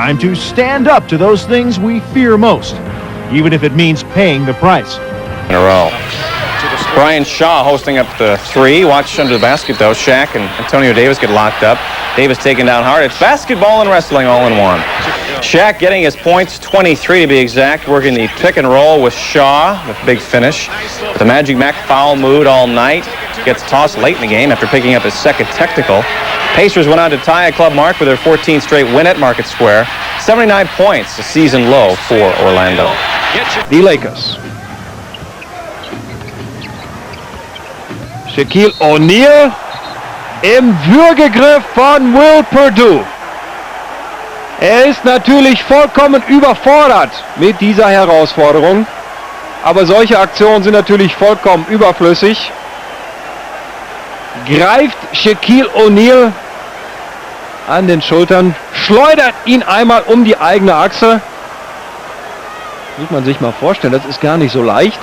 time to stand up to those things we fear most, even if it means paying the price. In a row. Brian Shaw hosting up the three. Watch under the basket, though. Shaq and Antonio Davis get locked up. Davis taken down hard. It's basketball and wrestling all in one. Shaq getting his points, 23 to be exact, working the pick and roll with Shaw with big finish. The Magic Mac foul mood all night. Gets tossed late in the game after picking up his second technical. Pacers went on to tie a club mark with their 14th straight win at Market Square. 79 points, a season low for Orlando. The Lakers. Shaquille O'Neal im Würgegriff von Will Perdue. Er ist natürlich vollkommen überfordert mit dieser Herausforderung, aber solche Aktionen sind natürlich vollkommen überflüssig. Greift Shaquille O'Neal an den Schultern, schleudert ihn einmal um die eigene Achse. Muss man sich mal vorstellen, das ist gar nicht so leicht.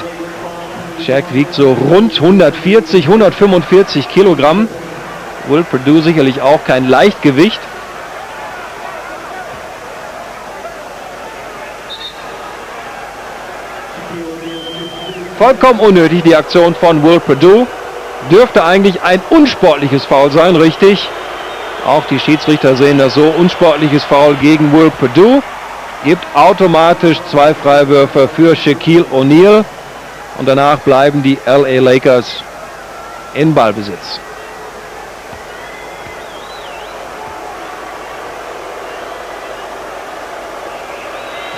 Shaq wiegt so rund 140, 145 Kilogramm. Will Perdue sicherlich auch kein Leichtgewicht. Vollkommen unnötig die Aktion von Will Perdue. Dürfte eigentlich ein unsportliches Foul sein, richtig? Auch die Schiedsrichter sehen das so. Unsportliches Foul gegen Will Perdue. Gibt automatisch 2 Freiwürfe für Shaquille O'Neal. Und danach bleiben die LA Lakers in Ballbesitz.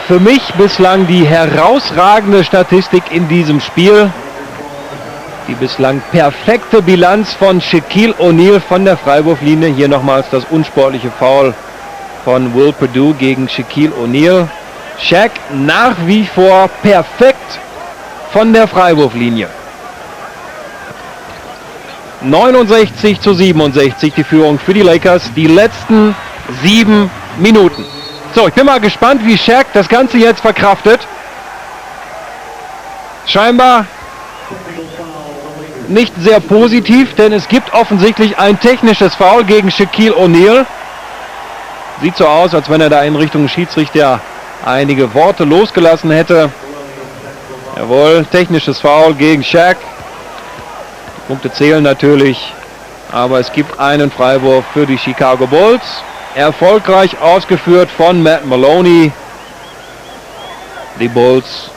Für mich bislang die herausragende Statistik in diesem Spiel. Die bislang perfekte Bilanz von Shaquille O'Neal von der Freiwurflinie. Hier nochmals das unsportliche Foul von Will Perdue gegen Shaquille O'Neal. Shaq nach wie vor perfekt von der Freiwurflinie. 69:67 die Führung für die Lakers. Die letzten 7 Minuten. So, ich bin mal gespannt, wie Shaq das Ganze jetzt verkraftet. Scheinbar nicht sehr positiv, denn es gibt offensichtlich ein technisches Foul gegen Shaquille O'Neal. Sieht so aus, als wenn er da in Richtung Schiedsrichter einige Worte losgelassen hätte. Jawohl, technisches Foul gegen Shaq. Die Punkte zählen natürlich, aber es gibt einen Freiwurf für die Chicago Bulls. Erfolgreich ausgeführt von Matt Maloney. Die Bulls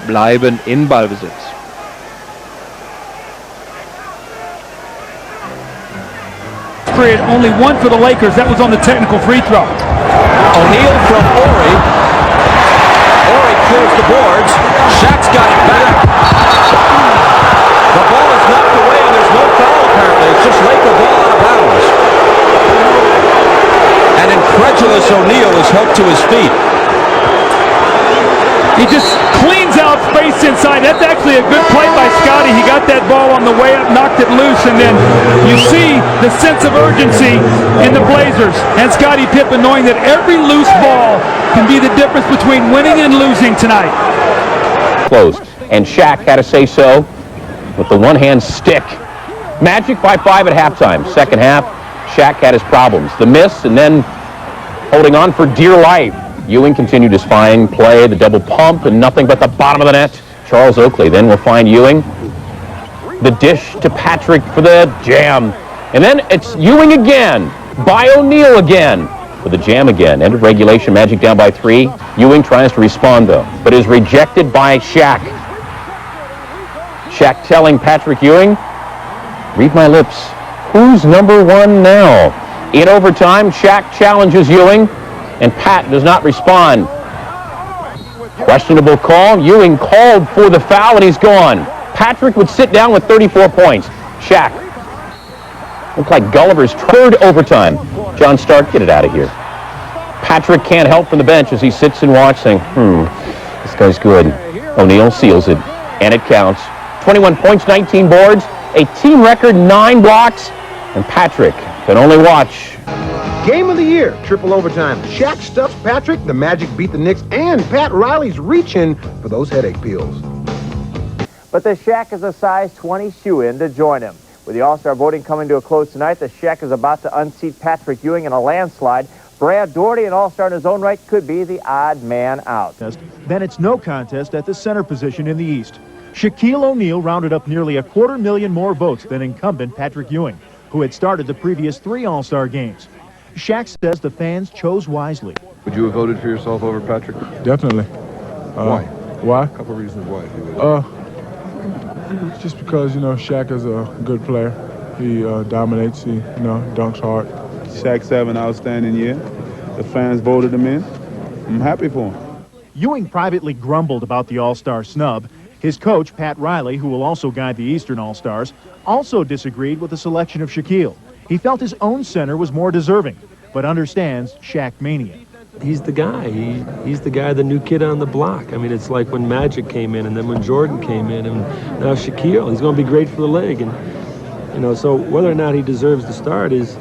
bleiben in Ballbesitz. Only one for the Lakers. That was on the technical free throw. O'Neal from Ori. Ori clears the boards. Shaq's got it back. The ball is knocked away and there's no foul apparently. It's just Laker ball out of bounds. An incredulous O'Neal is helped to his feet. He just cleans out space inside. That's actually a good play by Scotty. He got that ball on the way up, knocked it loose, and then you see the sense of urgency in the Blazers and Scottie Pippen knowing that every loose ball can be the difference between winning and losing tonight. Closed, and Shaq had to say so with the one-hand stick. Magic by 5 at halftime. Second half, Shaq had his problems. The miss, and then holding on for dear life. Ewing continued his fine play, the double pump, and nothing but the bottom of the net. Charles Oakley then will find Ewing. The dish to Patrick for the jam. And then it's Ewing again, by O'Neal again, for the jam again. End of regulation, Magic down by 3. Ewing tries to respond, though, but is rejected by Shaq. Shaq telling Patrick Ewing, read my lips, who's number 1 now? In overtime, Shaq challenges Ewing, and Pat does not respond. Questionable call. Ewing called for the foul, and he's gone. Patrick would sit down with 34 points. Shaq looked like Gulliver's third overtime. John Stark, get it out of here. Patrick can't help from the bench as he sits and watches, saying, this guy's good. O'Neal seals it, and it counts. 21 points, 19 boards, a team record 9 blocks, and Patrick can only watch. Game of the year, triple overtime. Shaq stuffs Patrick, the Magic beat the Knicks, and Pat Riley's reaching for those headache pills. But the Shaq is a size 20 shoe-in to join him. With the All-Star voting coming to a close tonight, the Shaq is about to unseat Patrick Ewing in a landslide. Brad Daugherty, an all-star in his own right, could be the odd man out. Then it's no contest at the center position in the East. Shaquille O'Neal rounded up nearly 250,000 more votes than incumbent Patrick Ewing, who had started the previous 3 All-Star games. Shaq says the fans chose wisely. Would you have voted for yourself over Patrick? Definitely. Why? Why? A couple reasons why. Just because, you know, Shaq is a good player. He dominates, he, dunks hard. Shaq's having an outstanding year. The fans voted him in. I'm happy for him. Ewing privately grumbled about the All-Star snub. His coach, Pat Riley, who will also guide the Eastern All-Stars, also disagreed with the selection of Shaquille. He felt his own center was more deserving, but understands Shaq mania. He's the guy. He's the guy, the new kid on the block. I mean, it's like when Magic came in, and then when Jordan came in, and now Shaquille. He's going to be great for the league. And, so whether or not he deserves the start is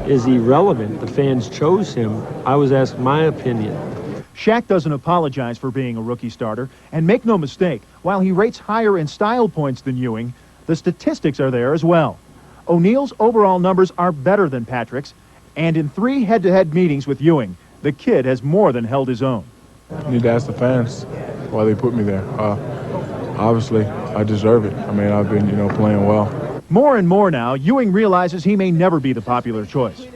irrelevant. The fans chose him. I was asked my opinion. Shaq doesn't apologize for being a rookie starter, and make no mistake, while he rates higher in style points than Ewing, the statistics are there as well. O'Neal's overall numbers are better than Patrick's, and in 3 head-to-head meetings with Ewing, the kid has more than held his own. I need to ask the fans why they put me there. Obviously, I deserve it. I mean, I've been, playing well. More and more now, Ewing realizes he may never be the popular choice.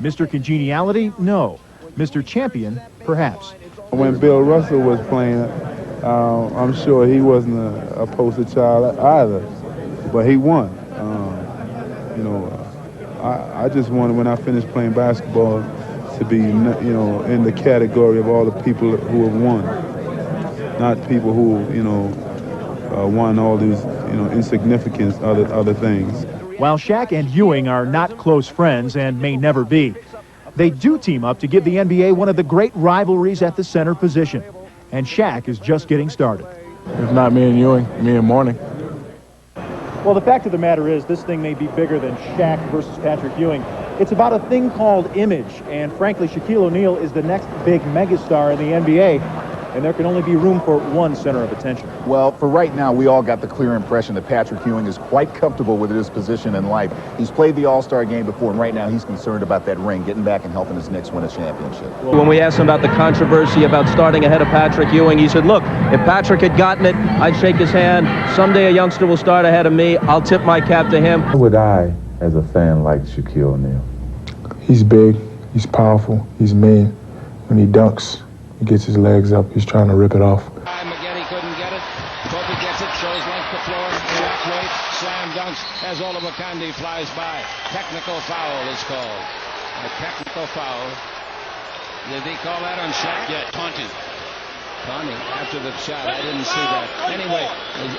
Mr. Congeniality? No. Mr. Champion? Perhaps. When Bill Russell was playing, I'm sure he wasn't a poster child either, but he won. I just wanted, when I finished playing basketball, to be, in the category of all the people who have won, not people who, won all these, insignificant other things. While Shaq and Ewing are not close friends and may never be, they do team up to give the NBA one of the great rivalries at the center position. And Shaq is just getting started. If not me and Ewing, me and Mourning. Well, the fact of the matter is, this thing may be bigger than Shaq versus Patrick Ewing. It's about a thing called image, and frankly, Shaquille O'Neal is the next big megastar in the NBA, and there can only be room for one center of attention. Well, for right now, we all got the clear impression that Patrick Ewing is quite comfortable with his position in life. He's played the All-Star game before, and right now he's concerned about that ring, getting back and helping his Knicks win a championship. When we asked him about the controversy about starting ahead of Patrick Ewing, he said, look, if Patrick had gotten it, I'd shake his hand. Someday a youngster will start ahead of me. I'll tip my cap to him. Why would I, as a fan, like Shaquille O'Neal? He's big, he's powerful, he's mean. When he dunks, he gets his legs up, he's trying to rip it off. Again, he couldn't get it. Kobe gets it, shows length the floor. Shaq waits, slam dunks as Oliver Candy flies by. Technical foul is called. A technical foul. Did he call that on Shaq? Yeah, taunting. Taunting after the shot. I didn't see that. Anyway,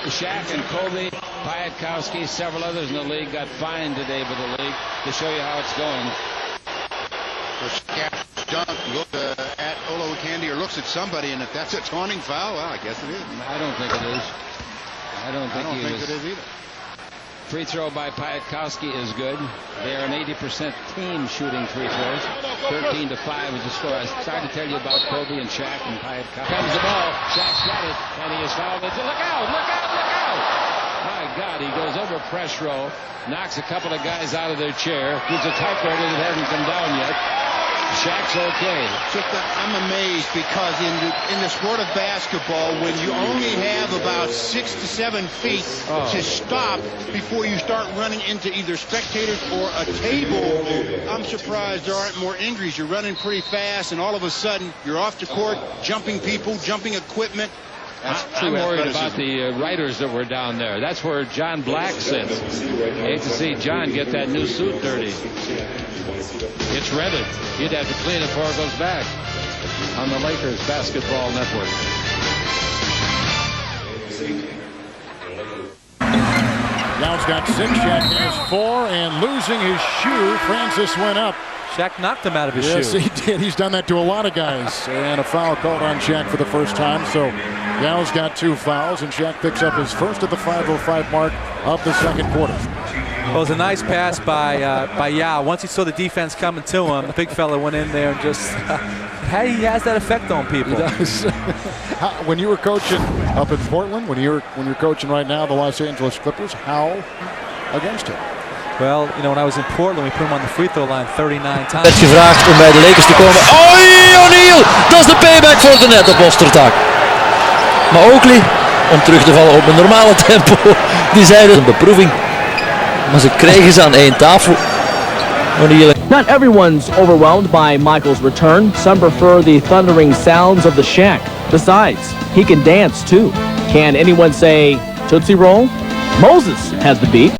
Shaq and Kobe, Piatkowski, several others in the league got fined today by the league to show you how it's going. Shaq dunk, look at Olo Candy or looks at somebody, and if that's a taunting foul, well, I guess it is. I don't think it is. I don't think it is either. Free throw by Piatkowski is good. They're an 80% team shooting free throws. 13-5 is the score. I started to tell you about Kobe and Shaq and Piatkowski. Comes the ball. Shaq's got it, and he is fouled. Look out! Look out! Look out! My God, he goes over press row, knocks a couple of guys out of their chair. Gives a typewriter that hasn't come down yet. Shaq's okay. I'm amazed because in the sport of basketball, when you only have about 6 to 7 feet to stop before you start running into either spectators or a table, I'm surprised there aren't more injuries. You're running pretty fast, and all of a sudden, you're off the court, jumping people, jumping equipment. I'm worried about the writers that were down there. That's where John Black sits. Hate to see John get that new suit dirty. It's rented. You'd have to clean it before it goes back on the Lakers Basketball Network. Downs got 6, Shaq has 4, and losing his shoe, Francis went up. Shaq knocked him out of his shoe. Yes, he did. He's done that to a lot of guys. And a foul called on Shaq for the first time. So Yow's got 2 fouls, and Shaq picks up his first at the 5:05 mark of the second quarter. Well, it was a nice pass by Yao. Once he saw the defense coming to him, the big fella went in there and just he has that effect on people. He does. When you were coaching up in Portland, when you're coaching right now the Los Angeles Clippers, how against him? Well, you know, when I was in Portland, we put him on the free throw line 39 times. Werd gevraagd om bij de Lakers te komen. Oei, O'Neal! Dat is de payback voor de net op Ostertak. Maar Oakley, om terug te vallen op een normale tempo, die zeiden een beproeving. Maar ze kregen ze aan één tafel. O'Neal. Not everyone's overwhelmed by Michael's return. Some prefer the thundering sounds of the Shaq. Besides, he can dance too. Can anyone say Tootsie Roll? Moses has the beat.